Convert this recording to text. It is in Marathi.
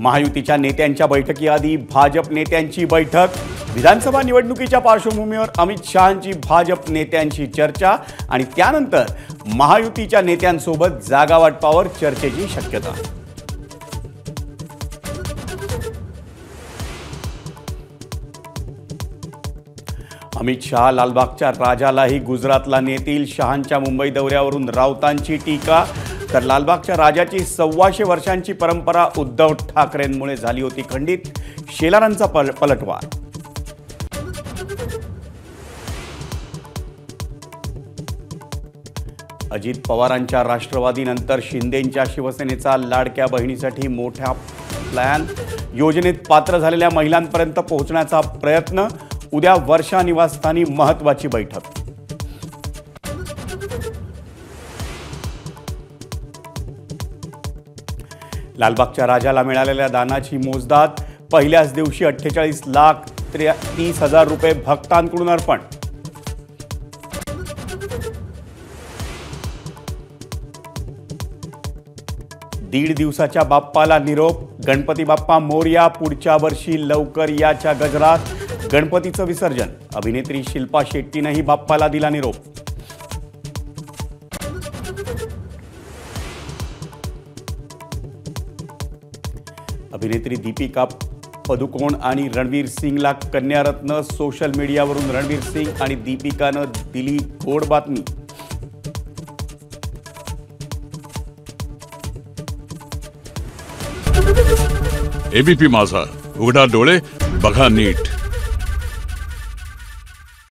महायुतीच्या नेत्यांच्या बैठकीआधी भाजप नेत्यांची बैठक। विधानसभा निवडणुकीच्या पार्श्वभूमीवर अमित शहांची भाजप नेत्यांशी चर्चा आणि त्यानंतर महायुतीच्या नेत्यांसोबत जागा वाटपावर चर्चेची शक्यता। अमित शहा लालबागच्या राजालाही गुजरातला नेतील। शहांच्या मुंबई दौऱ्यावरून राऊतांची टीका। तर लालबागच्या राजाची 125 वर्षांची परंपरा उद्धव ठाकरेंमुळे झाली होती खंडित। शेलारांचा पलटवार। अजित पवारांच्या राष्ट्रवादीनंतर शिंदेंच्या शिवसेनेचा लाडक्या बहिणीसाठी मोठा प्लॅन। योजनेत पात्र झालेल्या महिलांपर्यंत पोहोचण्याचा प्रयत्न। उद्या वर्षा निवासस्थानी महत्त्वाची बैठक। लालबागच्या राजाला मिळालेल्या दानाची मोजदाद। पहिल्याच दिवशी 48,30,000 रुपये भक्तांकडून अर्पण। दीड दिवसाच्या बाप्पाला निरोप। गणपती बाप्पा मोरया, पुढच्या वर्षी लवकर याच्या गजरात। गणपतीचं विसर्जन। अभिनेत्री शिल्पा शेट्टीनेही बाप्पाला दिला निरोप। अभिनेत्री दीपिका पदुकोण आणि रणवीर सिंगला कन्यारत्न। सोशल मीडियावरून रणवीर सिंग आणि दीपिकानं दिली गोड बातमी। एबीपी माझा, उघडा डोळे बघा नीट।